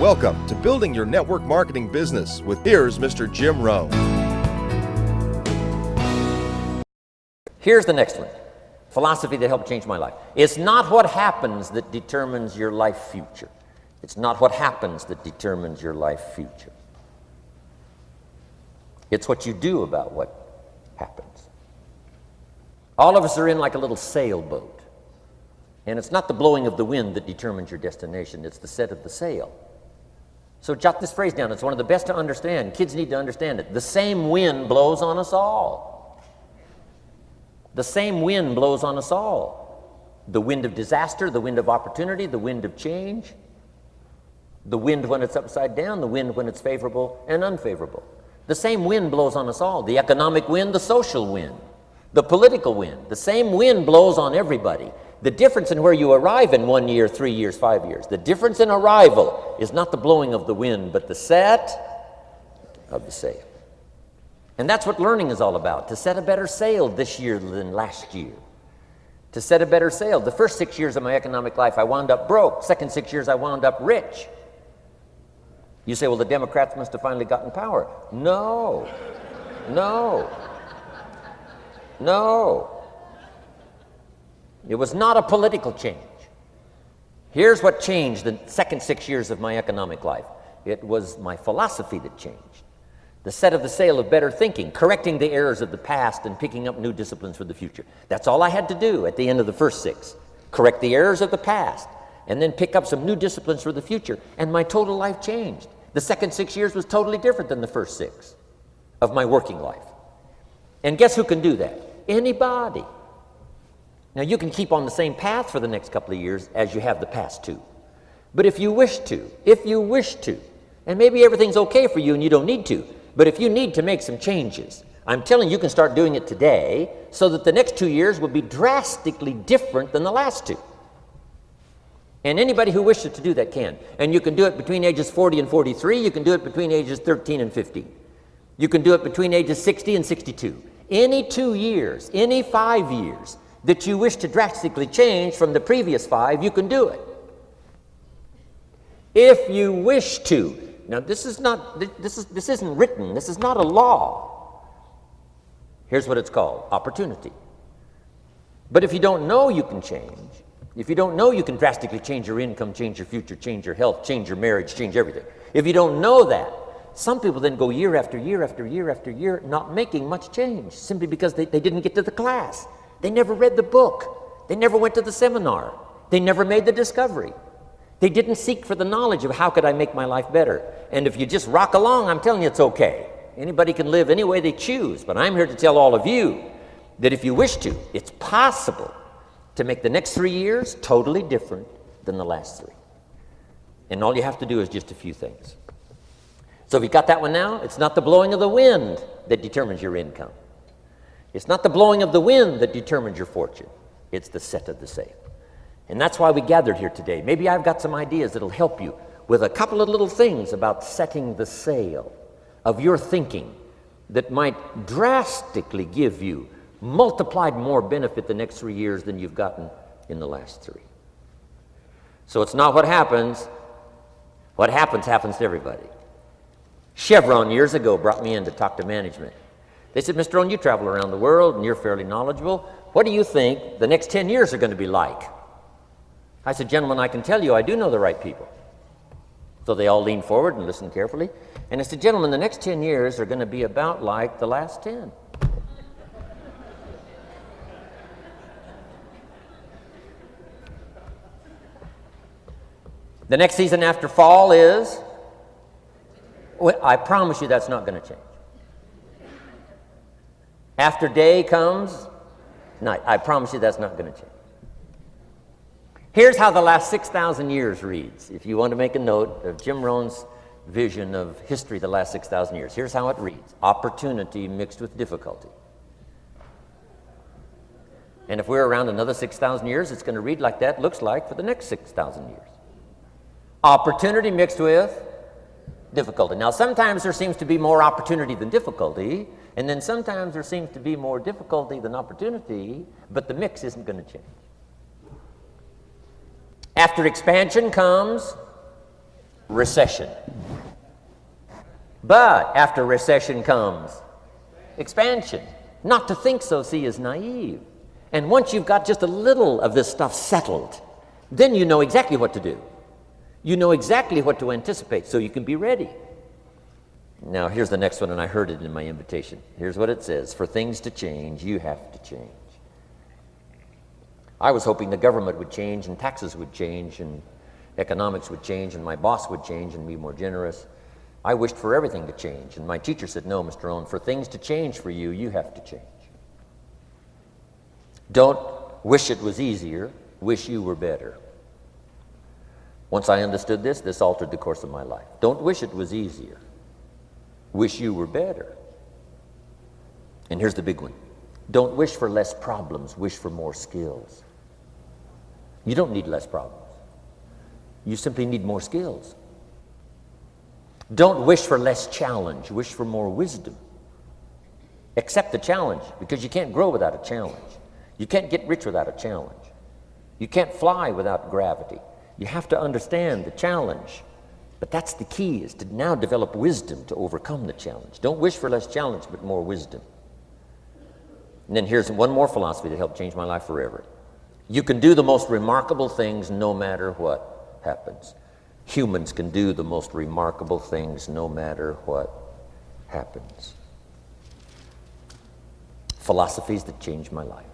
Welcome to Building Your Network Marketing Business with here's Mr. Jim Rohn. Here's the next one. Philosophy that helped change my life. It's not what happens that determines your life future. It's not what happens that determines your life future. It's what you do about what happens. All of us are in like a little sailboat. And it's not the blowing of the wind that determines your destination. It's the set of the sail. So jot this phrase down. It's one of the best to understand. Kids need to understand it. The same wind blows on us all. The same wind blows on us all. The wind of disaster, the wind of opportunity, the wind of change. The wind when it's upside down, the wind when it's favorable and unfavorable. The same wind blows on us all. The economic wind, the social wind, the political wind. The same wind blows on everybody. The difference in where you arrive in 1 year, 3 years, 5 years, the difference in arrival is not the blowing of the wind, but the set of the sail. And that's what learning is all about, to set a better sail this year than last year. To set a better sail. The first 6 years of my economic life, I wound up broke. Second 6 years, I wound up rich. You say, well, the Democrats must have finally gotten power. No. It was not a political change. Here's what changed the second 6 years of my economic life. It was my philosophy that changed. The set of the sail of better thinking, correcting the errors of the past and picking up new disciplines for the future. That's all I had to do at the end of the first 6. Correct the errors of the past and then pick up some new disciplines for the future. And my total life changed. The second 6 years was totally different than the first 6 of my working life. And guess who can do that? Anybody. Now, you can keep on the same path for the next couple of years as you have the past 2. But if you wish to, and maybe everything's okay for you and you don't need to, but if you need to make some changes, I'm telling you, you can start doing it today so that the next 2 years will be drastically different than the last 2. And anybody who wishes to do that can. And you can do it between ages 40 and 43. You can do it between ages 13 and 15. You can do it between ages 60 and 62. Any 2 years, any 5 years, that you wish to drastically change from the previous 5, you can do it. If you wish to. Now, this isn't written. This is not a law. Here's what it's called: opportunity. But if you don't know you can change, if you don't know you can drastically change your income, change your future, change your health, change your marriage, change everything, if you don't know that, some people then go year after year after year after year not making much change simply because they didn't get to the class. They never read the book. They never went to the seminar. They never made the discovery. They didn't seek for the knowledge of how could I make my life better. And if you just rock along, I'm telling you it's okay. Anybody can live any way they choose, but I'm here to tell all of you that if you wish to, it's possible to make the next 3 years totally different than the last 3. And all you have to do is just a few things. So if you got that one now, it's not the blowing of the wind that determines your income. It's not the blowing of the wind that determines your fortune. It's the set of the sail. And that's why we gathered here today. Maybe I've got some ideas that'll help you with a couple of little things about setting the sail of your thinking that might drastically give you multiplied more benefit the next 3 years than you've gotten in the last 3. So it's not what happens. What happens to everybody. Chevron years ago brought me in to talk to management. They said, Mr. Rohn, you travel around the world and you're fairly knowledgeable. What do you think the next 10 years are going to be like? I said, gentlemen, I can tell you I do know the right people. So they all leaned forward and listened carefully. And I said, gentlemen, the next 10 years are going to be about like the last 10. The next season after fall is, well, I promise you that's not going to change. After day comes night. I promise you that's not going to change. Here's how the last 6,000 years reads. If you want to make a note of Jim Rohn's vision of history the last 6,000 years, here's how it reads. Opportunity mixed with difficulty. And if we're around another 6,000 years, it's going to read like that looks like for the next 6,000 years. Opportunity mixed with difficulty. Now, sometimes there seems to be more opportunity than difficulty, and then sometimes there seems to be more difficulty than opportunity, but the mix isn't going to change. After expansion comes recession. But after recession comes expansion. Not to think so, see, is naive. And once you've got just a little of this stuff settled, then you know exactly what to do. You know exactly what to anticipate, so you can be ready. Now, here's the next one, and I heard it in my invitation. Here's what it says: for things to change, you have to change. I was hoping the government would change, and taxes would change, and economics would change, and my boss would change and be more generous. I wished for everything to change, and my teacher said, no, Mr. Rohn, for things to change for you, you have to change. Don't wish it was easier, wish you were better. Once I understood this, this altered the course of my life. Don't wish it was easier, wish you were better. And here's the big one. Don't wish for less problems, wish for more skills. You don't need less problems. You simply need more skills. Don't wish for less challenge, wish for more wisdom. Accept the challenge, because you can't grow without a challenge. You can't get rich without a challenge. You can't fly without gravity. You have to understand the challenge. But that's the key, is to now develop wisdom to overcome the challenge. Don't wish for less challenge, but more wisdom. And then here's one more philosophy that helped change my life forever. You can do the most remarkable things no matter what happens. Humans can do the most remarkable things no matter what happens. Philosophies that changed my life.